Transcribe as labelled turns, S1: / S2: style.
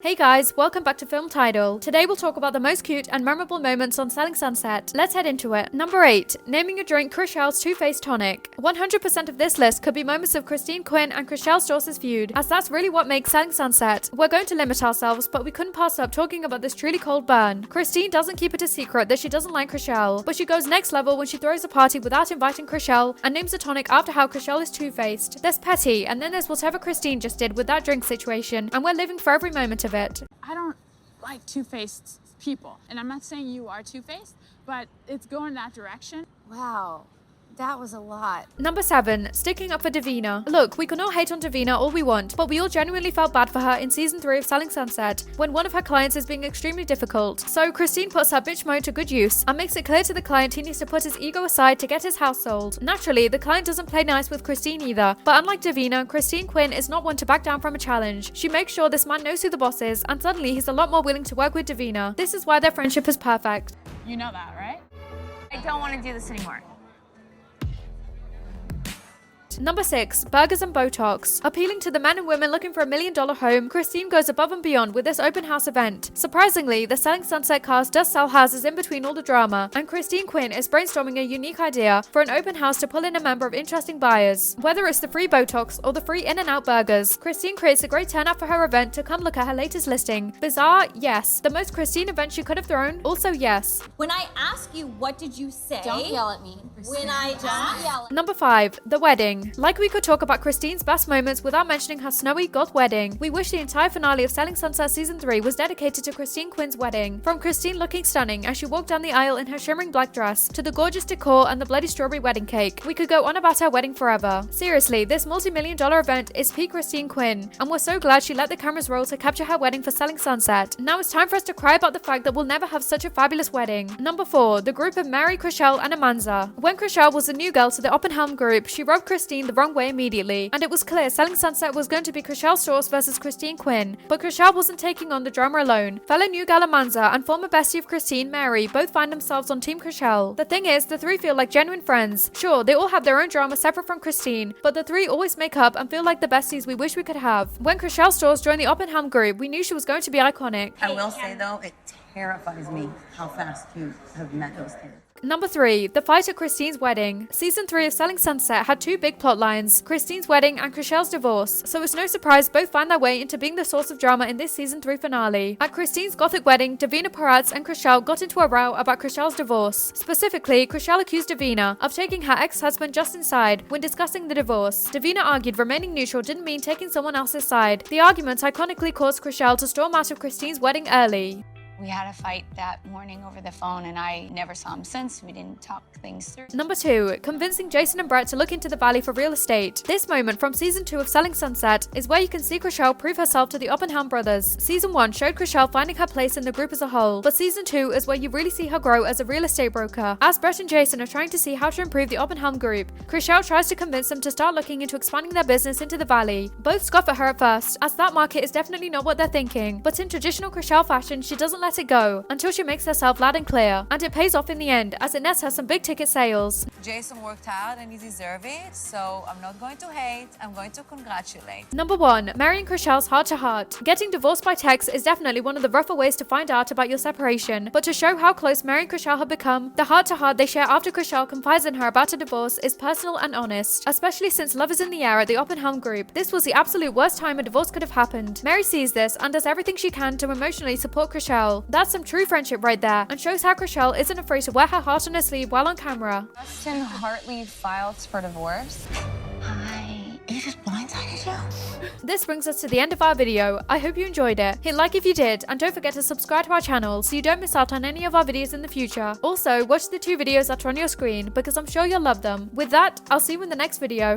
S1: Hey guys, welcome back to Film Title. Today we'll talk about the most cute and memorable moments on Selling Sunset. Let's head into it. Number 8. Naming your drink Chrishell's Too Faced Tonic. 100% of this list could be moments of Christine Quinn and Chrishell Staw's feud, as that's really what makes Selling Sunset. We're going to limit ourselves, but we couldn't pass up talking about this truly cold burn. Christine doesn't keep it a secret that she doesn't like Chrishell, but she goes next level when she throws a party without inviting Chrishell and names the tonic after how Chrishell is two-faced. There's petty, and then there's whatever Christine just did with that drink situation, and we're living for every moment of it.
S2: I don't like two-faced people, and I'm not saying you are two-faced, but it's going that direction.
S3: Wow, that was a lot.
S1: Number 7. Sticking up for Davina. Look, we can all hate on Davina all we want, but we all genuinely felt bad for her in season 3 of Selling Sunset, when one of her clients is being extremely difficult. So Christine puts her bitch mode to good use, and makes it clear to the client he needs to put his ego aside to get his house sold. Naturally, the client doesn't play nice with Christine either, but unlike Davina, Christine Quinn is not one to back down from a challenge. She makes sure this man knows who the boss is, and suddenly he's a lot more willing to work with Davina. This is why their friendship is perfect.
S2: You know that, right?
S3: I don't want to do this anymore.
S1: Number 6. Burgers and Botox. Appealing to the men and women looking for $1 million home, Christine goes above and beyond with this open house event. Surprisingly, the Selling Sunset cast does sell houses in between all the drama, and Christine Quinn is brainstorming a unique idea for an open house to pull in a number of interesting buyers. Whether it's the free Botox or the free In-N-Out burgers, Christine creates a great turnout for her event to come look at her latest listing. Bizarre? Yes. The most Christine event she could have thrown? Also yes.
S4: When I ask you, what did you say?
S3: Don't yell at me.
S4: When I ask,
S3: yell.
S1: Number 5. The Wedding. Like we could talk about Christine's best moments without mentioning her snowy goth wedding, we wish the entire finale of Selling Sunset Season 3 was dedicated to Christine Quinn's wedding. From Christine looking stunning as she walked down the aisle in her shimmering black dress, to the gorgeous decor and the bloody strawberry wedding cake, we could go on about her wedding forever. Seriously, this multi-million-dollar event is peak Christine Quinn, and we're so glad she let the cameras roll to capture her wedding for Selling Sunset. Now it's time for us to cry about the fact that we'll never have such a fabulous wedding. Number 4. The group of Mary, Chrishell, and Amanza. When Chrishell was a new girl to the Oppenhelm group, she rubbed Christine the wrong way immediately, and it was clear Selling Sunset was going to be Chrishell Staw's versus Christine Quinn, but Chrishell wasn't taking on the drama alone. Fellow new gal Amanza and former bestie of Christine, Mary, both find themselves on Team Chrishell. The thing is, the three feel like genuine friends. Sure, they all have their own drama separate from Christine, but the three always make up and feel like the besties we wish we could have. When Chrishell Staw's joined the Oppenhelm group, we knew she was going to be iconic.
S5: I will say though, it terrifies me how fast you have met those kids.
S1: Number 3. The fight at Christine's wedding. Season 3 of Selling Sunset had two big plot lines, Christine's wedding and Chrishell's divorce, so it's no surprise both found their way into being the source of drama in this Season 3 finale. At Christine's gothic wedding, Davina Peratz and Chrishell got into a row about Chrishell's divorce. Specifically, Chrishell accused Davina of taking her ex-husband Justin's side when discussing the divorce. Davina argued remaining neutral didn't mean taking someone else's side. The argument iconically caused Chrishell to storm out of Christine's wedding early.
S6: We had a fight that morning over the phone, and I never saw him since. We didn't talk things through.
S1: Number 2. Convincing Jason and Brett to look into the Valley for real estate. This moment from Season 2 of Selling Sunset is where you can see Chrishell prove herself to the Oppenhelm brothers. Season 1 showed Chrishell finding her place in the group as a whole, but Season 2 is where you really see her grow as a real estate broker. As Brett and Jason are trying to see how to improve the Oppenhelm group, Chrishell tries to convince them to start looking into expanding their business into the Valley. Both scoff at her at first, as that market is definitely not what they're thinking, but in traditional Chrishell fashion, she doesn't let it go until she makes herself loud and clear, and it pays off in the end as it nets her some big ticket sales.
S7: Jason worked hard and he deserved it, so I'm not going to hate, I'm going to congratulate.
S1: Number 1. Mary and Chrishell's heart-to-heart. Getting divorced by text is definitely one of the rougher ways to find out about your separation, but to show how close Mary and Chrishell have become, the heart-to-heart they share after Chrishell confides in her about a divorce is personal and honest, especially since love is in the air at the Oppenhelm group. This was the absolute worst time a divorce could have happened. Mary sees this and does everything she can to emotionally support Chrishell. That's some true friendship right there, and shows how Chrishell isn't afraid to wear her heart on her sleeve while on camera.
S8: Justin Hartley filed for divorce.
S5: You just blindsided you?
S1: This brings us to the end of our video. I hope you enjoyed it. Hit like if you did, and don't forget to subscribe to our channel so you don't miss out on any of our videos in the future. Also, watch the 2 videos that are on your screen because I'm sure you'll love them. With that, I'll see you in the next video.